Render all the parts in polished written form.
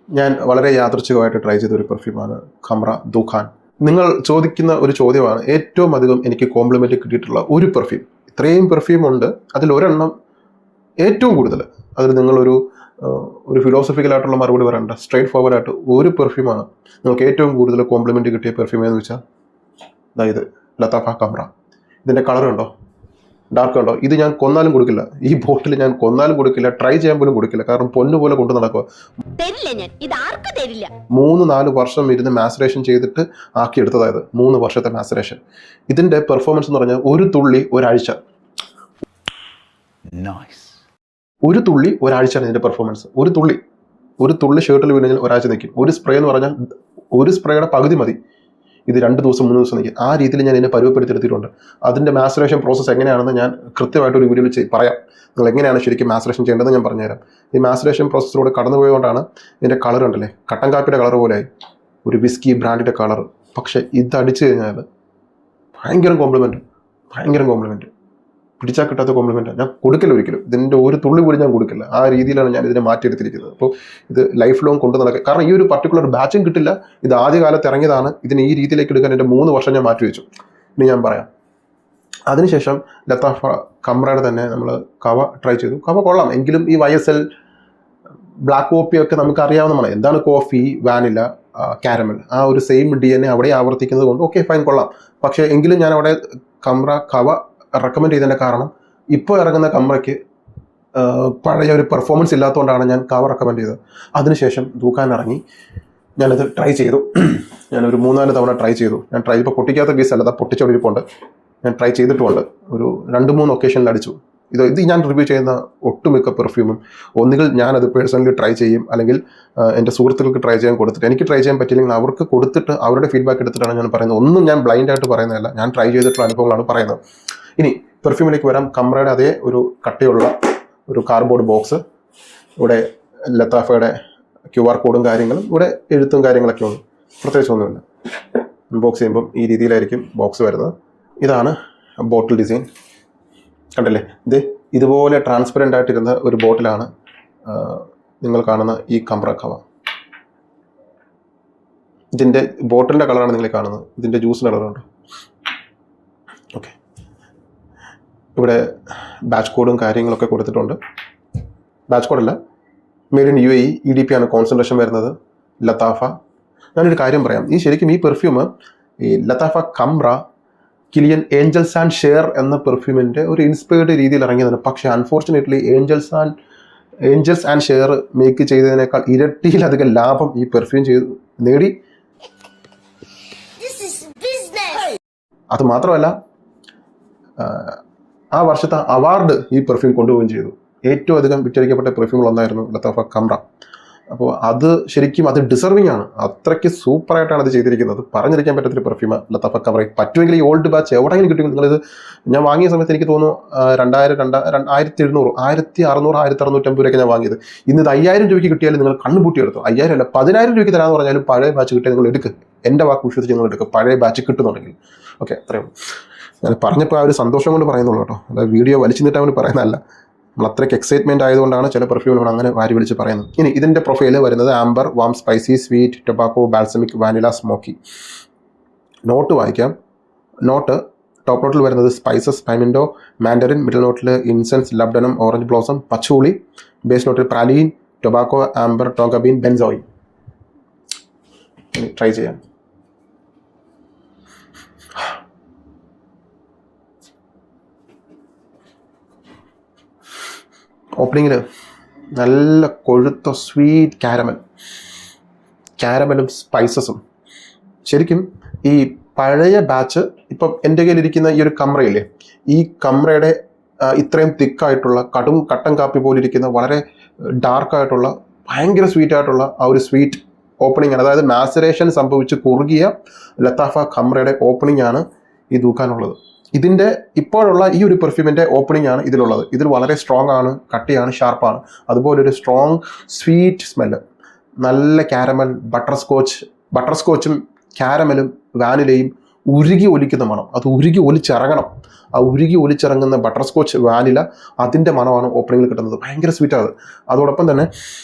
ഞാൻ വളരെ യാദൃച്ഛികമായിട്ട് ട്രൈ ചെയ്ത ഒരു പെർഫ്യൂമാണ് ഖംറ ദുഖാൻ. നിങ്ങൾ ചോദിക്കുന്ന ഒരു ചോദ്യമാണ്, ഏറ്റവും അധികം എനിക്ക് കോംപ്ലിമെൻറ്റ് കിട്ടിയിട്ടുള്ള ഒരു പെർഫ്യൂം. ഇത്രയും പെർഫ്യൂം ഉണ്ട്, അതിലൊരെണ്ണം ഏറ്റവും കൂടുതൽ, അതിൽ നിങ്ങളൊരു ഫിലോസഫിക്കലായിട്ടുള്ള മറുപടി പറയണ്ട, സ്ട്രേറ്റ് ഫോർവേഡായിട്ട് ഒരു പെർഫ്യൂമാണ് നിങ്ങൾക്ക് ഏറ്റവും കൂടുതൽ കോംപ്ലിമെൻറ്റ് കിട്ടിയ പെർഫ്യൂം എന്ന് വെച്ചാൽ അതായത് ലത്താഫ ഖംറ. ഇതിൻ്റെ കളർ ഉണ്ടോ, ഡാർക്ക് ഉണ്ടോ, ഇത് ഞാൻ കൊന്നാലും കൊടുക്കില്ല, ഈ ബോട്ടിൽ ഞാൻ കൊന്നാലും കൊടുക്കില്ല, ട്രൈ ചെയ്യാൻ പോലും കൊടുക്കില്ല, കാരണം പൊന്നു പോലെ കൊണ്ടു നടക്കുക. 3-4 വർഷം ഇരുന്ന് മാസറേഷൻ ചെയ്തിട്ട് ആക്കിയെടുത്തതായത് 3 വർഷത്തെ മാസറേഷൻ. ഇതിൻ്റെ പെർഫോമൻസ് എന്ന് പറഞ്ഞാൽ ഒരു തുള്ളി ഒരാഴ്ച, ഒരാഴ്ചയാണ് ഇതിൻ്റെ പെർഫോമൻസ്. ഒരു തുള്ളി ഷർട്ടിൽ വീണെങ്കിൽ ഒരാഴ്ച നിൽക്കും. ഒരു സ്പ്രേ എന്ന് പറഞ്ഞാൽ ഒരു സ്പ്രേയുടെ പകുതി മതി, ഇത് 2 ദിവസം 3 ദിവസം നിൽക്കും. ആ രീതിയിൽ ഞാൻ ഇതിനെ പരുവപ്പെടുത്തിയെടുത്തിട്ടുണ്ട്. അതിൻ്റെ മാസറേഷൻ പ്രോസസ്സ് എങ്ങനെയാണെന്ന് ഞാൻ കൃത്യമായിട്ട് ഒരു വീഡിയോയിൽ പറയാം. നിങ്ങൾ എങ്ങനെയാണ് ശരിക്കും മാസറേഷൻ ചെയ്യേണ്ടതെന്ന് ഞാൻ പറഞ്ഞുതരാം. ഈ മാസറേഷൻ പ്രോസസ്സിലൂടെ കടന്നു പോയതുകൊണ്ടാണ് ഇതിൻ്റെ കളർ ഉണ്ടല്ലേ, കട്ടൻ കാപ്പിയുടെ കളർ പോലെയായി, ഒരു വിസ്കി ബ്രാൻഡിൻ്റെ കളർ. പക്ഷേ ഇതടിച്ചു കഴിഞ്ഞാൽ ഭയങ്കര കോംപ്ലിമെൻറ്റ്, പിടിച്ചാൽ കിട്ടാത്ത കോംപ്ലിമെൻറ്റാണ്. ഞാൻ കൊടുക്കില്ല ഒരിക്കലും, ഇതിൻ്റെ ഒരു തുള്ളി പോലും ഞാൻ കൊടുക്കില്ല. ആ രീതിയിലാണ് ഞാൻ ഇതിനെ മാറ്റിയെടുത്തിരിക്കുന്നത്. അപ്പോൾ ഇത് ലൈഫ് ലോങ് കൊണ്ടു നടക്കുക, കാരണം ഈ ഒരു പർട്ടിക്കുലർ ബാച്ചും കിട്ടില്ല. ഇത് ആദ്യകാലത്ത് ഇറങ്ങിയതാണ്. ഇതിനെ ഈ രീതിയിലേക്ക് എടുക്കാൻ എൻ്റെ 3 വർഷം ഞാൻ മാറ്റിവെച്ചു. ഇനി ഞാൻ പറയാം. അതിനുശേഷം ലത്താഫ ഖംറയുടെ തന്നെ നമ്മൾ കവ ട്രൈ ചെയ്തു. കവ കൊള്ളാം, എങ്കിലും ഈ YSL ബ്ലാക്ക് കോഫി ഒക്കെ നമുക്ക് അറിയാവുന്നതാണ്. എന്താണ് കോഫി, വാനില, കാരമൽ, ആ ഒരു സെയിം DNA അവിടെ ആവർത്തിക്കുന്നത് കൊണ്ട് ഓക്കെ ഫൈൻ കൊള്ളാം. പക്ഷേ എങ്കിലും ഞാൻ അവിടെ കവ റെക്കമെൻഡ് ചെയ്തതിൻ്റെ കാരണം ഇപ്പോൾ ഇറങ്ങുന്ന ഖംറയ്ക്ക് പഴയ ഒരു പെർഫോമൻസ് ഇല്ലാത്തതുകൊണ്ടാണ് ഞാൻ കവ റെക്കമെൻഡ് ചെയ്തത്. അതിനുശേഷം ദുഖാൻ ഇറങ്ങി, ഞാനത് ട്രൈ ചെയ്തു. ഞാനൊരു 3-4 തവണ ട്രൈ ചെയ്തു. ഞാൻ ട്രൈ ഇപ്പോൾ പൊട്ടിക്കാത്ത പീസ് അല്ല, പൊട്ടിച്ചൊടിരിപ്പുണ്ട്. ഞാൻ ട്രൈ ചെയ്തിട്ടുമുണ്ട്, ഒരു 2-3 ഒക്കേഷനിൽ അടിച്ചു. ഇത് ഞാൻ റിവ്യൂ ചെയ്യുന്ന ഒട്ടുമിക്ക പെർഫ്യൂമും ഒന്നുകിൽ ഞാനത് പേഴ്സണലി ട്രൈ ചെയ്യും, അല്ലെങ്കിൽ എൻ്റെ സുഹൃത്തുക്കൾക്ക് ട്രൈ ചെയ്യാൻ കൊടുത്തിട്ട്, എനിക്ക് ട്രൈ ചെയ്യാൻ പറ്റില്ലെങ്കിൽ അവർക്ക് കൊടുത്തിട്ട് അവരുടെ ഫീഡ്ബാക്ക് എടുത്തിട്ടാണ് ഞാൻ പറയുന്നത്. ഒന്നും ഞാൻ ബ്ലൈൻഡായിട്ട് പറയുന്നതല്ല, ഞാൻ ട്രൈ ചെയ്തിട്ടുള്ള അനുഭവങ്ങളാണ് പറയുന്നത്. ഇനി പെർഫ്യൂമിലേക്ക് വരാം. ഖംറയുടെ അതേ ഒരു കട്ടിയുള്ള ഒരു കാർഡ്ബോർഡ് ബോക്സ്, ഇവിടെ ലത്താഫയുടെ QR കോഡും കാര്യങ്ങളും, ഇവിടെ എഴുത്തും കാര്യങ്ങളൊക്കെ ഉണ്ട്, പ്രത്യേകിച്ച് ഒന്നുമില്ല. അൺബോക്സ് ചെയ്യുമ്പം ഈ രീതിയിലായിരിക്കും ബോക്സ് വരുന്നത്. ഇതാണ് ബോട്ടിൽ ഡിസൈൻ, കണ്ടല്ലേ. ഇതുപോലെ ട്രാൻസ്പെറൻ്റ് ആയിട്ടിരുന്ന ഒരു ബോട്ടിലാണ് നിങ്ങൾ കാണുന്ന ഈ ഖംറ കവ. ഇതിൻ്റെ ബോട്ടിലിൻ്റെ കളറാണ് നിങ്ങൾ കാണുന്നത്, ഇതിൻ്റെ ജ്യൂസിൻ്റെ കളറുണ്ട്. ഓക്കെ, ഇവിടെ ബാച്ച് കോഡും കാര്യങ്ങളൊക്കെ കൊടുത്തിട്ടുണ്ട്. ബാച്ച് കോഡല്ല, മെയ്ഡ് ഇൻ UAE, EDP ആണ് കോൺസെൻട്രേഷൻ വരുന്നത്. ലത്താഫ, ഞാനൊരു കാര്യം പറയാം, ശരിക്കും ഈ പെർഫ്യൂം ഈ Lattafa Khamrah Kilian Angels and Share എന്ന പെർഫ്യൂമിൻ്റെ ഒരു ഇൻസ്പയർഡ് രീതിയിൽ ഇറങ്ങിയതാണ്. പക്ഷേ unfortunately Angels and Share make ചെയ്തതിനേക്കാൾ ഇരട്ടിയിലധികം ലാഭം ഈ പെർഫ്യൂം നേടി. അത് മാത്രമല്ല, ആ വർഷത്തെ അവാർഡ് ഈ പെർഫ്യൂം കൊണ്ടുപോവുകയും ചെയ്തു. ഏറ്റവും അധികം വിറ്റഴിക്കപ്പെട്ട പെർഫ്യൂമുകളൊന്നായിരുന്നു ലത്താഫ ഖംറ. അപ്പോൾ അത് ശരിക്കും അത് ഡിസർവിങ് ആണ്, അത്രയ്ക്ക് സൂപ്പറായിട്ടാണ് അത് ചെയ്തിരിക്കുന്നത്. പറഞ്ഞിരിക്കാൻ പറ്റാത്തൊരു പെർഫ്യൂമാണ് ലത്താഫ ഖംറ. പറ്റുമെങ്കിൽ ഈ ഓൾഡ് ബാച്ച് എവിടെയെങ്കിലും കിട്ടുമെങ്കിൽ നിങ്ങളിത്, ഞാൻ വാങ്ങിയ സമയത്ത് എനിക്ക് തോന്നുന്നു 1700, 1600, 1650 രൂപയ്ക്ക് ഞാൻ വാങ്ങിയത്. ഇന്ന് ഇത് 5000 രൂപയ്ക്ക് കിട്ടിയാലും നിങ്ങൾ കണ്ണുപൂട്ടി എടുത്തു. 5000 അല്ല, 10000 രൂപയ്ക്ക് തരാമെന്ന് പറഞ്ഞാലും പഴയ ബാച്ച് കിട്ടിയാൽ നിങ്ങൾ എടുക്കുക. എൻ്റെ വാക്ക് വിശ്വസിച്ച് നിങ്ങൾ എടുക്കുക, പഴയ ബാച്ച് കിട്ടുന്നുണ്ടെങ്കിൽ. ഓക്കെ, അത്രയും ഞാൻ പറഞ്ഞപ്പോൾ ആ ഒരു സന്തോഷം കൊണ്ട് പറയുന്നുള്ളൂ കേട്ടോ, അതായത് വീഡിയോ വലിച്ചു നീട്ടാൻ വേണ്ടി പറയുന്നതല്ല. നമ്മൾ അത്രയ്ക്ക് എക്സൈറ്റ്മെൻറ്റ് ആയതുകൊണ്ടാണ് ചില പെർഫ്യൂമുകൾ അങ്ങനെ വാരി വിളിച്ച് പറയുന്നത്. ഇനി ഇതിൻ്റെ പ്രൊഫൈല് വരുന്നത് amber, warm, spicy, sweet, tobacco, balsamic, vanilla, smoky. Note വായിക്കാം. ടോപ്പ് നോട്ടിൽ വരുന്നത് സ്പൈസസ്, പൈമിൻഡോ, മാൻഡറിൻ. മിഡിൽ നോട്ടിൽ incense, labdanum, orange blossom, patchouli. Base നോട്ടിൽ praline, tobacco, amber, tonka bean, benzoin. Try ചെയ്യാം. ഓപ്പണിങ്ങിൽ നല്ല കൊഴുത്ത സ്വീറ്റ് കാരമലും സ്പൈസസും. ശരിക്കും ഈ പഴയ ബാച്ച്, ഇപ്പം എൻ്റെ കയ്യിലിരിക്കുന്ന ഈ ഒരു ഖംറയില്ലേ, ഈ ഖംറയുടെ ഇത്രയും തിക്കായിട്ടുള്ള കട്ടൻ കാപ്പി പോലെ ഇരിക്കുന്ന വളരെ ഡാർക്കായിട്ടുള്ള ഭയങ്കര സ്വീറ്റായിട്ടുള്ള ആ ഒരു സ്വീറ്റ് ഓപ്പണിംഗ് ആണ്. അതായത് മാസറേഷൻ സംഭവിച്ച് കുറുകിയ ലത്താഫ ഖംറയുടെ ഓപ്പണിംഗ് ആണ് ഈ ദുഖാനുള്ളത്. ഇതിൻ്റെ ഇപ്പോഴുള്ള ഈ ഒരു പെർഫ്യൂമിൻ്റെ ഓപ്പണിംഗ് ആണ് ഇതിലുള്ളത്. ഇതിൽ വളരെ സ്ട്രോങ് ആണ്, കട്ടിയാണ്, ഷാർപ്പാണ്. അതുപോലെ ഒരു സ്ട്രോങ് സ്വീറ്റ് സ്മെല്ല്, നല്ല കാരമൽ, ബട്ടർ സ്കോച്ചും കാരമലും വാനിലയും ഉരുകി ഒലിക്കുന്ന മണം. അത് ഉരുകി ഒലിച്ചിറങ്ങണം. ആ ഉരുകി ഒലിച്ചിറങ്ങുന്ന ബട്ടർ സ്കോച്ച്, വാനില, അതിൻ്റെ മണമാണ് ഓപ്പണിങ്ങിൽ കിട്ടുന്നത്. ഭയങ്കര സ്വീറ്റാണ് അത്. അതോടൊപ്പം തന്നെ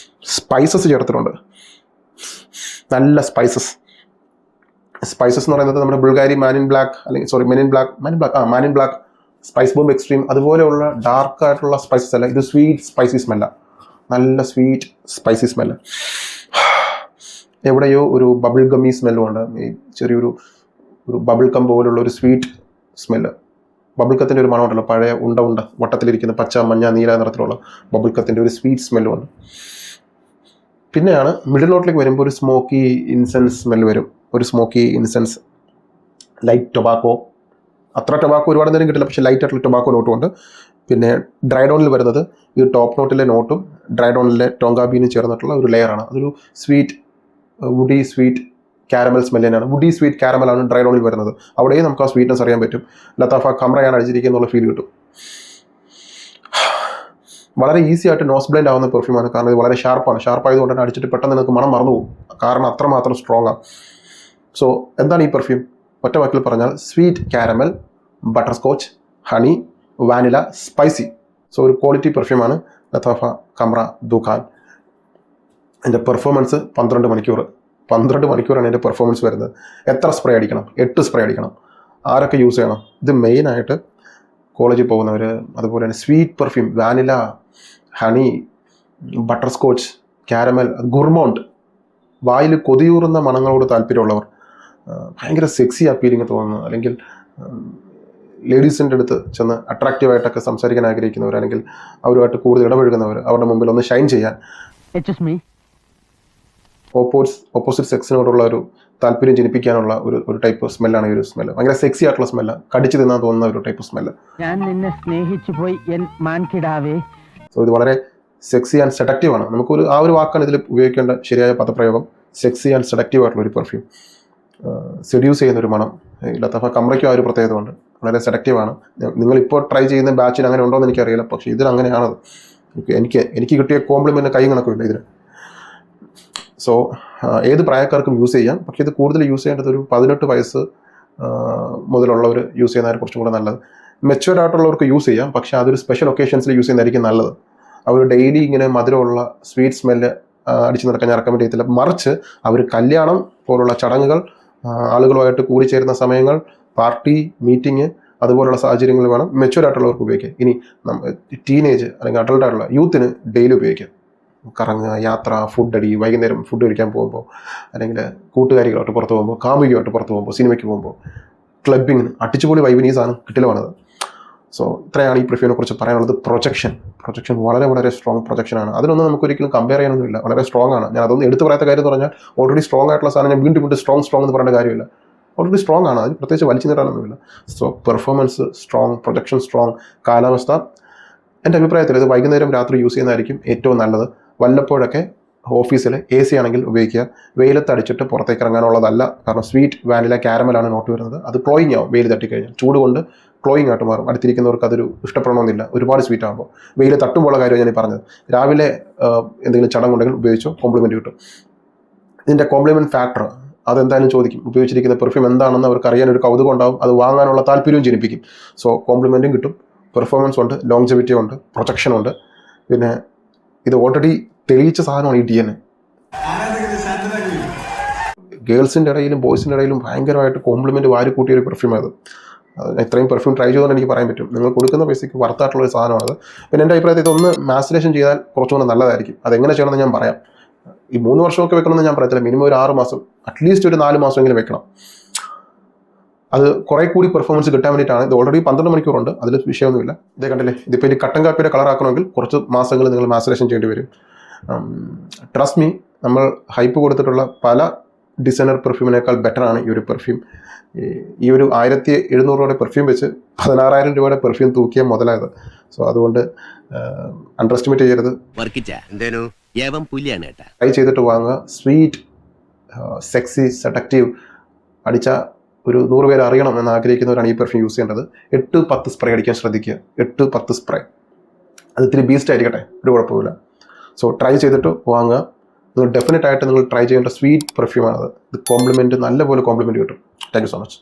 സ്പൈസസ് ചേർത്തിട്ടുണ്ട്. നല്ല സ്പൈസസ് എന്ന് പറയുന്നത് നമ്മുടെ ബുൾഗാരി മാനിൻ ബ്ലാക്ക് അല്ലെങ്കിൽ മാനിൻ ബ്ലാക്ക് സ്പൈസ് ബോംബ് എക്സ്ട്രീം അതുപോലെയുള്ള ഡാർക്ക് ആയിട്ടുള്ള സ്പൈസസ് അല്ല, ഇത് സ്വീറ്റ് സ്പൈസി സ്മെല്ല, നല്ല സ്വീറ്റ് സ്പൈസി സ്മെല്ല്. എവിടെയോ ഒരു ബബിൾ ഗമ്മി സ്മെല്ലും ഉണ്ട്, ഈ ചെറിയൊരു ബബിൾ കം പോലുള്ള ഒരു സ്വീറ്റ് സ്മെല്ല്. ബബിൾ കത്തിൻ്റെ ഒരു മണമുണ്ടല്ലോ, പഴയ ഉണ്ട വട്ടത്തിലിരിക്കുന്ന പച്ച മഞ്ഞ നീല നിറത്തിലുള്ള ബബിൾ കത്തിൻ്റെ ഒരു സ്വീറ്റ് സ്മെല്ലും ഉണ്ട്. പിന്നെയാണ് മിഡിൽ നോട്ടിലേക്ക് വരുമ്പോൾ ഒരു സ്മോക്കി ഇൻസെൻസ് സ്മെല്ല് വരും, ഒരു സ്മോക്കി ഇൻസെൻസ്, ലൈറ്റ് ടൊബാക്കോ, അത്ര ടൊബാക്കോ ഒരുപാട് നേരം കിട്ടില്ല, പക്ഷേ ലൈറ്റ് ആയിട്ടുള്ള ടൊബാക്കോ നോട്ടും ഉണ്ട്. പിന്നെ ഡ്രൈ ഡോണിൽ വരുന്നത് ഈ ടോപ്പ് നോട്ടിലെ നോട്ടും ഡ്രൈ ഡോണിലെ ടോങ്കാ ബീനും ചേർന്നിട്ടുള്ള ഒരു ലെയറാണ്. അതൊരു sweet woody sweet caramel smell തന്നെയാണ്. വുഡി സ്വീറ്റ് കാരമലാണ് ഡ്രൈ ഡോണിൽ വരുന്നത്. അവിടെയും നമുക്ക് ആ സ്വീറ്റ്നസ് അറിയാൻ പറ്റും. ലത്താഫ ഖമ്രയാണ് അടിച്ചിരിക്കുന്നുള്ള ഫീൽ കിട്ടും. വളരെ ഈസി ആയിട്ട് നോസ് ബ്ലൈൻഡ് ആവുന്ന പെർഫ്യൂമാണ്, കാരണം ഇത് വളരെ ഷാർപ്പായതുകൊണ്ട് തന്നെ അടിച്ചിട്ട് പെട്ടെന്ന് നിങ്ങൾക്ക് മണം മറന്നു പോകും, കാരണം അത്രമാത്രം സ്ട്രോങ് ആണ്. സോ എന്താണ് ഈ പെർഫ്യൂം? ഒറ്റ വാക്കിൽ പറഞ്ഞാൽ sweet caramel, butter scotch, honey, vanilla, spicy. So ഒരു ക്വാളിറ്റി പെർഫ്യൂമാണ് ലത്താഫ ഖമ്ര ദുഖാൻ. എൻ്റെ പെർഫോമൻസ് 12 മണിക്കൂറാണ് എൻ്റെ പെർഫോമൻസ് വരുന്നത്. എത്ര സ്പ്രേ അടിക്കണം? 8 സ്പ്രേ അടിക്കണം. ആരൊക്കെ യൂസ് ചെയ്യണം? ഇത് മെയിനായിട്ട് കോളേജിൽ പോകുന്നവർ, അതുപോലെ തന്നെ sweet perfume, vanilla, honey, butter scotch, caramel, ഗുർമോണ്ട്, വായിൽ കൊതിയൂറുന്ന മണങ്ങളോട് താല്പര്യമുള്ളവർ, ഭയങ്കര സെക്സി അപ്പീലിംഗ് തോന്നുന്നു, അല്ലെങ്കിൽ ലേഡീസിൻ്റെ അടുത്ത് ചെന്ന് അട്രാക്റ്റീവായിട്ടൊക്കെ സംസാരിക്കാൻ ആഗ്രഹിക്കുന്നവർ, അല്ലെങ്കിൽ അവരുമായിട്ട് കൂടുതൽ ഇടപഴകുന്നവർ, അവരുടെ മുമ്പിൽ ഒന്ന് ഷൈൻ ചെയ്യാൻ, ഓപ്പോസിറ്റ് സെക്സിനോടുള്ള ഒരു താല്പര്യം ജനിപ്പിക്കാനുള്ള ഒരു ടൈപ്പ് സ്മെല്ലാണ് ഈ ഒരു സ്മെല്ല്. ഭയങ്കര സെക്സി ആയിട്ടുള്ള സ്മെല്ല്, കടിച്ചു തിന്നാൻ തോന്നുന്ന ഒരു ടൈപ്പ് സ്മെല്ല്. സോ ഇത് വളരെ സെക്സി ആൻഡ് സെഡക്റ്റീവ് ആണ്. നമുക്കൊരു ആ ഒരു വാക്കാണ് ഇതിൽ ഉപയോഗിക്കേണ്ട ശരിയായ പദപ്രയോഗം, സെക്സി ആൻഡ് സെഡക്റ്റീവ് ആയിട്ടുള്ള ഒരു പെർഫ്യൂം. സെഡ്യൂസ് ചെയ്യുന്ന ഒരു മണം. ലത്താഫ ഖമ്രയ്ക്കും ആ ഒരു പ്രത്യേകത ഉണ്ട്, വളരെ സെഡക്റ്റീവ് ആണ്. നിങ്ങളിപ്പോൾ ട്രൈ ചെയ്യുന്ന ബാച്ചിൽ അങ്ങനെ ഉണ്ടോ എന്ന് എനിക്കറിയില്ല, പക്ഷേ ഇതിൽ അങ്ങനെയാണത്. എനിക്ക് കിട്ടിയ കോംപ്ലിമെൻ്റ് കൈ കണക്കില്ല ഇതിന്. സോ ഏത് പ്രായക്കാർക്കും യൂസ് ചെയ്യാം, പക്ഷേ ഇത് കൂടുതൽ യൂസ് ചെയ്യേണ്ടത് ഒരു 18 വയസ്സ് മുതലുള്ളവർ യൂസ് ചെയ്യുന്നതിന് കുറച്ചും കൂടെ നല്ലത്. മെച്യൂർഡ് ആയിട്ടുള്ളവർക്ക് യൂസ് ചെയ്യാം, പക്ഷേ അതൊരു സ്പെഷ്യൽ ഒക്കേഷൻസിൽ യൂസ് ചെയ്യുന്നതായിരിക്കും നല്ലത്. അവർ ഡെയിലി ഇങ്ങനെ മധുരമുള്ള സ്വീറ്റ് സ്മെല്ല് അടിച്ചു നടക്കാൻ ഞാൻ റെക്കമെൻഡ് ചെയ്യത്തില്ല. മറിച്ച് അവർ കല്യാണം പോലുള്ള ചടങ്ങുകൾ, ആളുകളുമായിട്ട് കൂടിച്ചേരുന്ന സമയങ്ങൾ, പാർട്ടി, മീറ്റിംഗ്, അതുപോലുള്ള സാഹചര്യങ്ങൾ വേണം മെച്യൂർഡ് ആയിട്ടുള്ളവർക്ക് ഉപയോഗിക്കാം. ഇനി ടീനേജ് അല്ലെങ്കിൽ അഡൾട്ട് ആയിട്ടുള്ള യൂത്തിന് ഡെയിലി ഉപയോഗിക്കാം. കറങ്ങുക, യാത്ര, ഫുഡടി, വൈകുന്നേരം ഫുഡ് കഴിക്കാൻ പോകുമ്പോൾ, അല്ലെങ്കിൽ കൂട്ടുകാരികളായിട്ട് പുറത്ത് പോകുമ്പോൾ, കാമുകിയുമായിട്ട് പുറത്ത് പോകുമ്പോൾ, സിനിമയ്ക്ക് പോകുമ്പോൾ, ക്ലബിങ്ങിന് അടിച്ചുപൊളി വൈബിന് ഈ സാധനം കിട്ടിലുമാണത്. സോ ഇത്രയാണ് ഈ പെർഫ്യൂമിനെ കുറിച്ച് പറയാനുള്ളത്. പ്രൊജക്ഷൻ വളരെ വളരെ സ്ട്രോങ് പ്രൊജക്ഷനാണ്. അതിനൊന്നും നമുക്ക് ഒരിക്കലും കമ്പയർ ചെയ്യാനൊന്നുമില്ല, വളരെ സ്ട്രോങ് ആണ്. ഞാൻ അതൊന്നും എടുത്ത് പറയാത്ത കാര്യം എന്ന് പറഞ്ഞാൽ ഓൾറെഡി സ്ട്രോങ് ആയിട്ടുള്ള സാധനം ഞാൻ വീണ്ടും സ്ട്രോങ് എന്ന് പറയേണ്ട കാര്യമില്ല. ഓൾറെഡി സ്ട്രോങ് ആണ്, അത് പ്രത്യേകിച്ച് വലിച്ചു നീട്ടാനൊന്നുമില്ല. So performance strong, projection strong, കാലാവസ്ഥ എൻ്റെ അഭിപ്രായത്തിൽ ഇത് വൈകുന്നേരം രാത്രി യൂസ് ചെയ്യുന്നതായിരിക്കും ഏറ്റവും നല്ലത്. വല്ലപ്പോഴൊക്കെ ഓഫീസിൽ AC ആണെങ്കിൽ ഉപയോഗിക്കുക. വെയിലത്ത് അടിച്ചിട്ട് പുറത്തേക്ക് ഇറങ്ങാനുള്ളതല്ല, കാരണം സ്വീറ്റ് വാനില കാരമലാണ് നോട്ട് വരുന്നത്. അത് ക്ലോയിങ് ആവും വെയിൽ തട്ടിക്കഴിഞ്ഞാൽ, ചൂട് കൊണ്ട് ക്ലോയിങ് ആയിട്ട് മാറും. അടുത്തിരിക്കുന്നവർക്ക് അതൊരു ഇഷ്ടപ്പെടണമെന്നില്ല, ഒരുപാട് സ്വീറ്റ് ആകുമ്പോൾ. വെയിൽ തട്ടുമ്പോഴുള്ള കാര്യം ഞാൻ പറഞ്ഞത്. രാവിലെ എന്തെങ്കിലും ചടങ്ങുണ്ടെങ്കിൽ ഉപയോഗിച്ചോ, കോംപ്ലിമെൻറ്റ് കിട്ടും. ഇതിൻ്റെ കോംപ്ലിമെൻറ്റ് ഫാക്ടർ അതെന്തായാലും ചോദിക്കും. ഉപയോഗിച്ചിരിക്കുന്ന പെർഫ്യൂം എന്താണെന്ന് അവർക്ക് അറിയാൻ ഒരു കൗതുകം ഉണ്ടാവും, അത് വാങ്ങാനുള്ള താല്പര്യവും ജനിപ്പിക്കും. സോ കോംപ്ലിമെൻറ്റും കിട്ടും, പെർഫോമൻസ് ഉണ്ട്, ലോങ്ജെവിറ്റി ഉണ്ട്, പ്രൊജക്ഷൻ ഉണ്ട്. പിന്നെ ഇത് ഓൾറെഡി തെളിയിച്ച സാധനമാണ് ഈ DNA. ഗേൾസിൻ്റെ ഇടയിലും ബോയ്സിൻ്റെ ഇടയിലും ഭയങ്കരമായിട്ട് കോംപ്ലിമെൻറ്റ് വാരി കൂട്ടിയ ഒരു പെർഫ്യൂമാണ് അത്. ഇത്രയും പെർഫ്യൂം ട്രൈ ചെയ്തുകൊണ്ട് എനിക്ക് പറയാൻ പറ്റും. നിങ്ങൾ കൊടുക്കുന്ന പൈസയ്ക്ക് വർത്തായിട്ടുള്ള ഒരു സാധനമാണത്. പിന്നെ എൻ്റെ അഭിപ്രായത്തിൽ ഇതൊന്ന് മാസ്റ്റുലേഷൻ ചെയ്താൽ കുറച്ചുകൂടെ നല്ലതായിരിക്കും. അതെങ്ങനെ ചെയ്യണമെന്ന് ഞാൻ പറയാം. ഈ 3 വർഷമൊക്കെ വെക്കണമെന്ന് ഞാൻ പറയത്തില്ല, മിനിമം ഒരു 6 മാസം, അറ്റ്ലീസ്റ്റ് ഒരു 4 മാസമെങ്കിലും വെക്കണം. അത് കുറേ കൂടി പെർഫോമൻസ് കിട്ടാൻ വേണ്ടിയിട്ടാണ്. ഇത് ഓൾറെഡി 12 മണിക്കൂറുണ്ട്, അതിൽ വിഷയമൊന്നുമില്ല. ഇതേ കണ്ടില്ലേ, ഇതിപ്പോൾ ഈ കട്ടൻ കാപ്പിയുടെ കളറാക്കണമെങ്കിൽ കുറച്ച് മാസങ്ങൾ നിങ്ങൾ മാസ്റ്റുലേഷൻ ചെയ്യേണ്ടി വരും. ട്രസ്റ്റ് മീ, നമ്മൾ ഹൈപ്പ് കൊടുത്തിട്ടുള്ള പല ഡിസൈനർ പെർഫ്യൂമിനേക്കാൾ ബെറ്ററാണ് ഈ ഒരു പെർഫ്യൂം. ഈ ഒരു 1700 രൂപയുടെ പെർഫ്യൂം വെച്ച് 16,000 രൂപയുടെ പെർഫ്യൂം തൂക്കിയ മുതലായത്. സോ അതുകൊണ്ട് അണ്ടർ എസ്റ്റിമേറ്റ് ചെയ്യരുത്, ട്രൈ ചെയ്തിട്ട് വാങ്ങുക. സ്വീറ്റ്, സെക്സി, സെഡക്റ്റീവ്, അടിച്ച ഒരു 100 പേര് അറിയണം എന്ന് ആഗ്രഹിക്കുന്നവരാണ് ഈ പെർഫ്യൂം യൂസ് ചെയ്യേണ്ടത്. 8-10 സ്പ്രേ അടിക്കാൻ ശ്രദ്ധിക്കുക. 8-10 സ്പ്രേ, അത് ഇത്തിരി ബീസ്റ്റ് ആയിരിക്കട്ടെ, ഒരു കുഴപ്പമില്ല. സോ ട്രൈ ചെയ്തിട്ട് വാങ്ങുക. നിങ്ങൾ ഡെഫിനറ്റ് ആയിട്ട് നിങ്ങൾ ട്രൈ ചെയ്യേണ്ട സ്വീറ്റ് പെർഫ്യൂമാണത്. ഇത് കോംപ്ലിമെൻറ്റ്, നല്ലപോലെ കോംപ്ലിമെൻറ്റ് കിട്ടും. Thank you so much.